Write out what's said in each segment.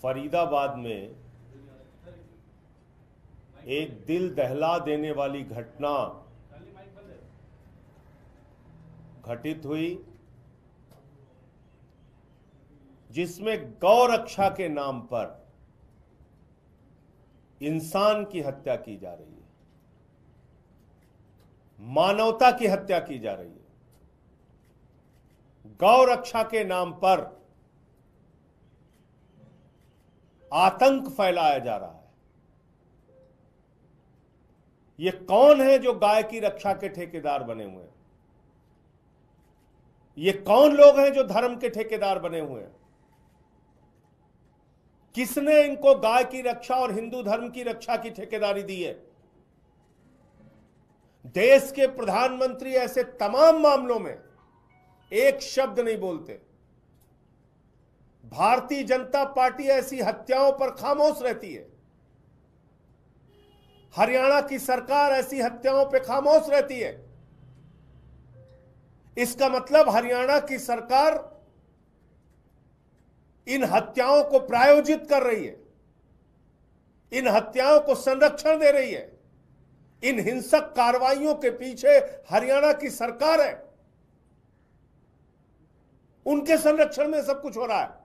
फरीदाबाद में एक दिल दहला देने वाली घटना घटित हुई, जिसमें गौ रक्षा के नाम पर इंसान की हत्या की जा रही है, मानवता की हत्या की जा रही है। गौ रक्षा के नाम पर आतंक फैलाया जा रहा है। ये कौन है जो गाय की रक्षा के ठेकेदार बने हुए हैं? ये कौन लोग हैं जो धर्म के ठेकेदार बने हुए हैं? किसने इनको गाय की रक्षा और हिंदू धर्म की रक्षा की ठेकेदारी दी है? देश के प्रधानमंत्री ऐसे तमाम मामलों में एक शब्द नहीं बोलते। भारतीय जनता पार्टी ऐसी हत्याओं पर खामोश रहती है। हरियाणा की सरकार ऐसी हत्याओं पर खामोश रहती है। इसका मतलब हरियाणा की सरकार इन हत्याओं को प्रायोजित कर रही है, इन हत्याओं को संरक्षण दे रही है। इन हिंसक कार्रवाइयों के पीछे हरियाणा की सरकार है, उनके संरक्षण में सब कुछ हो रहा है।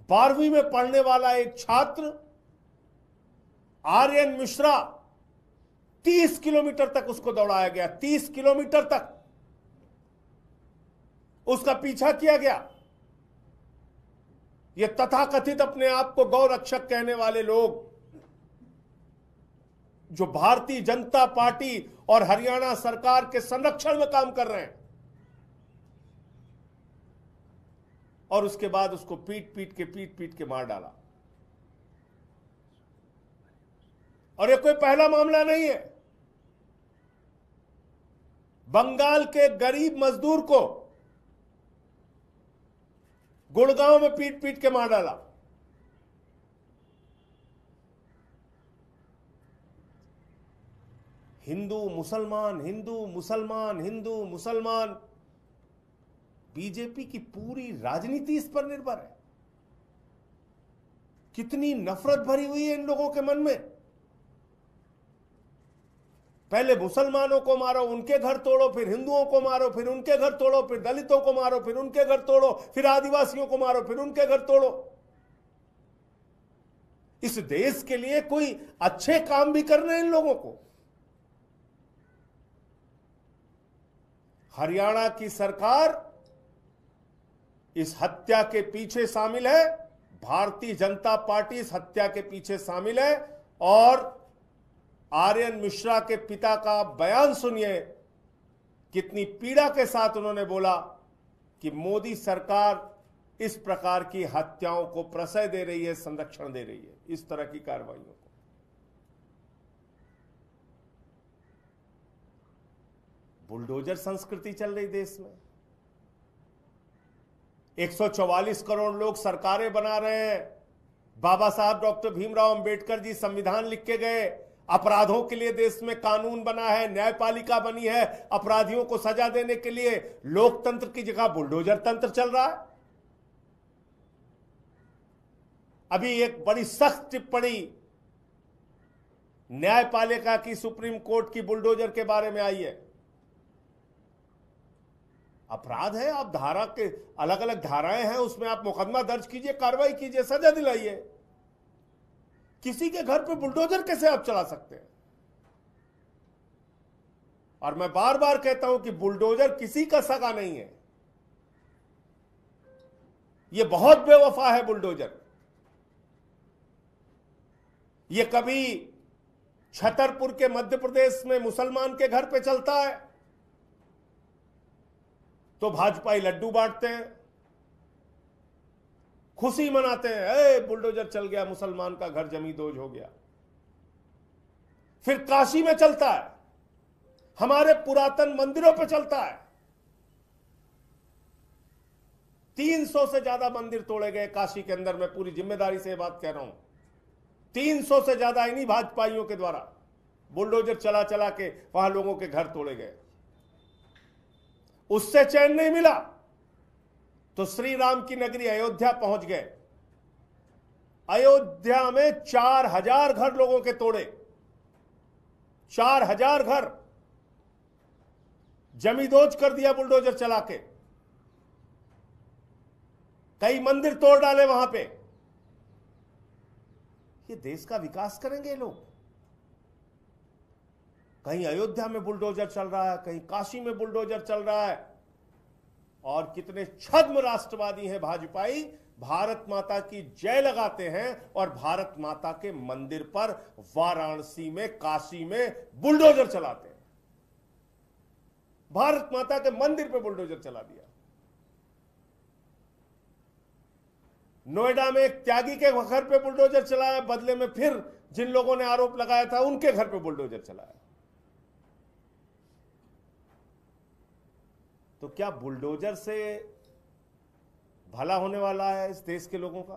12वीं में पढ़ने वाला एक छात्र आर्यन मिश्रा, 30 किलोमीटर तक उसको दौड़ाया गया, 30 किलोमीटर तक उसका पीछा किया गया। ये तथाकथित अपने आप को गौ रक्षक कहने वाले लोग, जो भारतीय जनता पार्टी और हरियाणा सरकार के संरक्षण में काम कर रहे हैं, और उसके बाद उसको पीट पीट के मार डाला। और ये कोई पहला मामला नहीं है। बंगाल के गरीब मजदूर को गुड़गांव में पीट पीट के मार डाला। हिंदू मुसलमान, हिंदू मुसलमान, हिंदू मुसलमान, बीजेपी की पूरी राजनीति इस पर निर्भर है। कितनी नफरत भरी हुई है इन लोगों के मन में। पहले मुसलमानों को मारो, उनके घर तोड़ो, फिर हिंदुओं को मारो, फिर उनके घर तोड़ो, फिर दलितों को मारो, फिर उनके घर तोड़ो, फिर आदिवासियों को मारो, फिर उनके घर तोड़ो। इस देश के लिए कोई अच्छे काम भी करने हैं इन लोगों को। हरियाणा की सरकार इस हत्या के पीछे शामिल है, भारतीय जनता पार्टी इस हत्या के पीछे शामिल है। और आर्यन मिश्रा के पिता का बयान सुनिए, कितनी पीड़ा के साथ उन्होंने बोला कि मोदी सरकार इस प्रकार की हत्याओं को प्रश्रय दे रही है, संरक्षण दे रही है, इस तरह की कार्रवाइयों को। बुलडोजर संस्कृति चल रही देश में। 144 करोड़ लोग सरकारें बना रहे हैं। बाबा साहब डॉक्टर भीमराव अंबेडकर जी संविधान लिख के गए। अपराधों के लिए देश में कानून बना है, न्यायपालिका बनी है। अपराधियों को सजा देने के लिए लोकतंत्र की जगह बुलडोजर तंत्र चल रहा है। अभी एक बड़ी सख्त टिप्पणी न्यायपालिका की सुप्रीम कोर्ट की बुलडोजर के बारे में आई है। अपराध है, आप धारा के अलग अलग धाराएं हैं, उसमें आप मुकदमा दर्ज कीजिए, कार्रवाई कीजिए, सजा दिलाइए। किसी के घर पे बुलडोजर कैसे आप चला सकते हैं? और मैं बार बार कहता हूं कि बुलडोजर किसी का सगा नहीं है। यह बहुत बेवफा है बुलडोजर। यह कभी छतरपुर के मध्य प्रदेश में मुसलमान के घर पे चलता है तो भाजपाई लड्डू बांटते हैं, खुशी मनाते हैं, ए बुलडोजर चल गया, मुसलमान का घर जमींदोज हो गया। फिर काशी में चलता है, हमारे पुरातन मंदिरों पे चलता है। 300 से ज्यादा मंदिर तोड़े गए काशी के अंदर, मैं पूरी जिम्मेदारी से बात कह रहा हूं। 300 से ज्यादा इन्हीं भाजपाइयों के द्वारा बुलडोजर चला चला के वहां लोगों के घर तोड़े गए। उससे चैन नहीं मिला तो श्री राम की नगरी अयोध्या पहुंच गए। अयोध्या में 4000 घर लोगों के तोड़े, 4000 घर जमींदोज कर दिया बुलडोजर चला के। कई मंदिर तोड़ डाले वहां पे। ये देश का विकास करेंगे लोग? कहीं अयोध्या में बुलडोजर चल रहा है, कहीं काशी में बुलडोजर चल रहा है। और कितने छद्म राष्ट्रवादी हैं भाजपाई, भारत माता की जय लगाते हैं और भारत माता के मंदिर पर वाराणसी में, काशी में बुलडोजर चलाते हैं। भारत माता के मंदिर पे बुलडोजर चला दिया। नोएडा में एक त्यागी के घर पे बुलडोजर चलाया, बदले में फिर जिन लोगों ने आरोप लगाया था उनके घर पे बुलडोजर चलाया। तो क्या बुलडोजर से भला होने वाला है इस देश के लोगों का?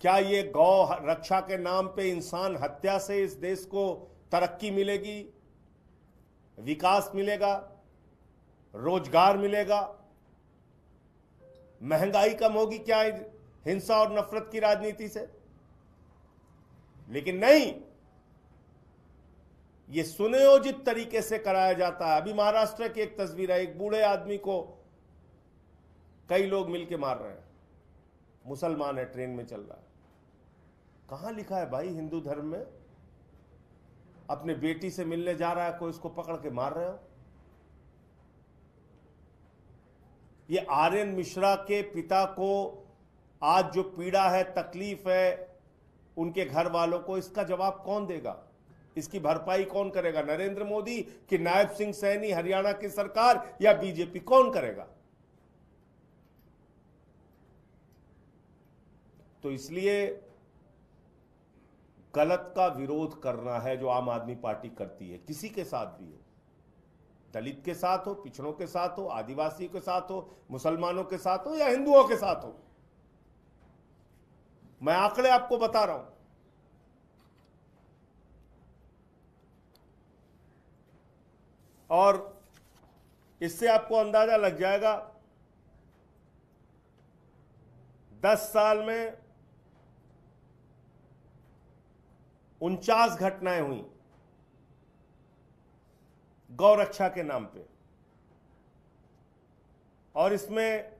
क्या ये गौ रक्षा के नाम पे इंसान हत्या से इस देश को तरक्की मिलेगी, विकास मिलेगा, रोजगार मिलेगा, महंगाई कम होगी क्या हिंसा और नफरत की राजनीति से? लेकिन नहीं, ये सुनियोजित तरीके से कराया जाता है। अभी महाराष्ट्र की एक तस्वीर है, एक बूढ़े आदमी को कई लोग मिलके मार रहे हैं, मुसलमान है, ट्रेन में चल रहा है। कहां लिखा है भाई हिंदू धर्म में अपने बेटी से मिलने जा रहा है कोई, उसको पकड़ के मार रहे हो? ये आर्यन मिश्रा के पिता को आज जो पीड़ा है, तकलीफ है उनके घर वालों को, इसका जवाब कौन देगा? इसकी भरपाई कौन करेगा? नरेंद्र मोदी कि नायब सिंह सैनी, हरियाणा की सरकार या बीजेपी? कौन करेगा? तो इसलिए गलत का विरोध करना है जो आम आदमी पार्टी करती है, किसी के साथ भी हो, दलित के साथ हो, पिछड़ों के साथ हो, आदिवासी के साथ हो, मुसलमानों के साथ हो या हिंदुओं के साथ हो। मैं आंकड़े आपको बता रहा हूं। और इससे आपको अंदाजा लग जाएगा 10 साल में 49 घटनाएं हुई गौ रक्षा के नाम पे, और इसमें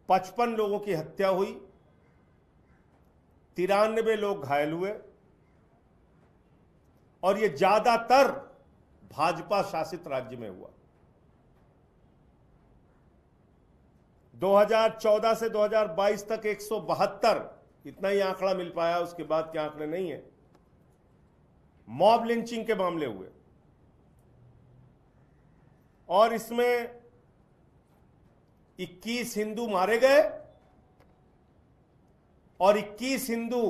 55 लोगों की हत्या हुई, 93 लोग घायल हुए, और ये ज्यादातर भाजपा शासित राज्य में हुआ। 2014 से 2022 तक 172, इतना ही आंकड़ा मिल पाया, उसके बाद के आंकड़े नहीं है, मॉब लिंचिंग के मामले हुए। और इसमें 21 हिंदू मारे गए और 21 हिंदू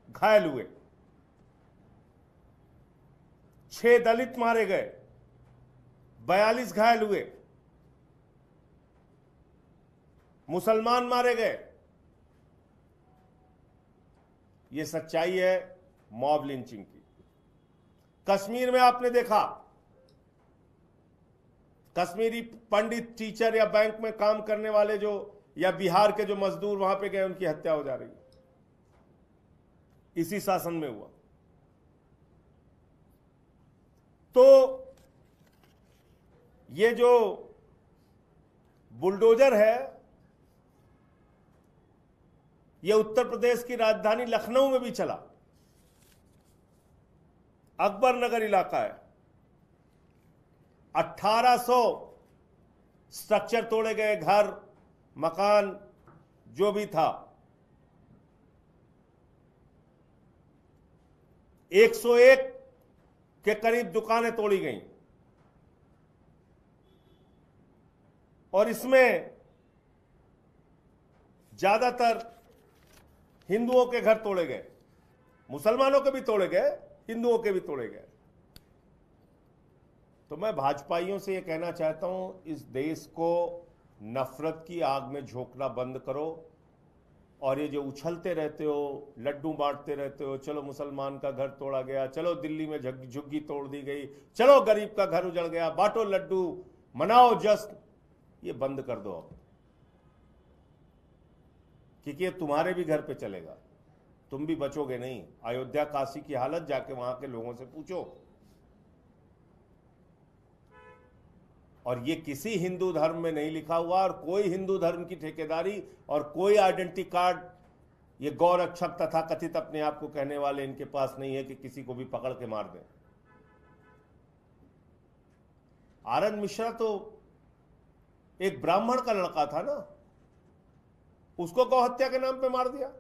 घायल हुए। 6 दलित मारे गए, 42 घायल हुए, मुसलमान मारे गए। यह सच्चाई है मॉब लिंचिंग की। कश्मीर में आपने देखा, कश्मीरी पंडित, टीचर या बैंक में काम करने वाले जो, या बिहार के जो मजदूर वहां पे गए, उनकी हत्या हो जा रही है, इसी शासन में हुआ। तो ये जो बुलडोजर है, ये उत्तर प्रदेश की राजधानी लखनऊ में भी चला। अकबर नगर इलाका है, 1800 स्ट्रक्चर तोड़े गए, घर, मकान जो भी था। 101 के करीब दुकानें तोड़ी गईं, और इसमें ज्यादातर हिंदुओं के घर तोड़े गए, मुसलमानों के भी तोड़े गए, हिंदुओं के भी तोड़े गए। तो मैं भाजपाइयों से यह कहना चाहता हूं, इस देश को नफरत की आग में झोंकना बंद करो, और ये जो उछलते रहते हो, लड्डू बांटते रहते हो, चलो मुसलमान का घर तोड़ा गया, चलो दिल्ली में झुग्गी तोड़ दी गई, चलो गरीब का घर उजड़ गया, बांटो लड्डू, मनाओ जश्न, ये बंद कर दो अब, क्योंकि ये तुम्हारे भी घर पे चलेगा, तुम भी बचोगे नहीं। अयोध्या काशी की हालत जाके वहां के लोगों से पूछो। और ये किसी हिंदू धर्म में नहीं लिखा हुआ, और कोई हिंदू धर्म की ठेकेदारी और कोई आइडेंटिटी कार्ड ये गौरक्षक तथा कथित अपने आप को कहने वाले इनके पास नहीं है कि किसी को भी पकड़ के मार दें। आर.एन. मिश्रा तो एक ब्राह्मण का लड़का था ना, उसको गौ हत्या के नाम पे मार दिया।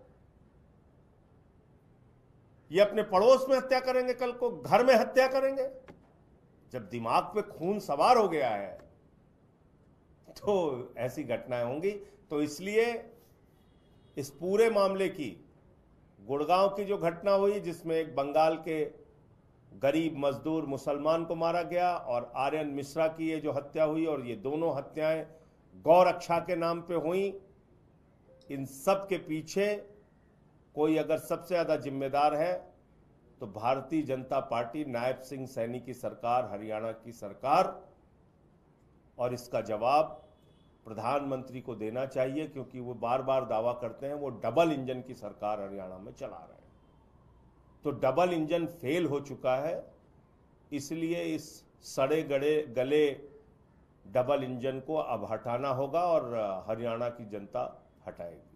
ये अपने पड़ोस में हत्या करेंगे, कल को घर में हत्या करेंगे। जब दिमाग पे खून सवार हो गया है तो ऐसी घटनाएं होंगी। तो इसलिए इस पूरे मामले की, गुड़गांव की जो घटना हुई जिसमें एक बंगाल के गरीब मजदूर मुसलमान को मारा गया, और आर्यन मिश्रा की ये जो हत्या हुई, और ये दोनों हत्याएं गौरक्षा के नाम पे हुई, इन सब के पीछे कोई अगर सबसे ज्यादा जिम्मेदार है तो भारतीय जनता पार्टी, नायब सिंह सैनी की सरकार, हरियाणा की सरकार। और इसका जवाब प्रधानमंत्री को देना चाहिए, क्योंकि वो बार बार दावा करते हैं वो डबल इंजन की सरकार हरियाणा में चला रहे हैं। तो डबल इंजन फेल हो चुका है, इसलिए इस सड़े गले डबल इंजन को अब हटाना होगा, और हरियाणा की जनता हटाएगी।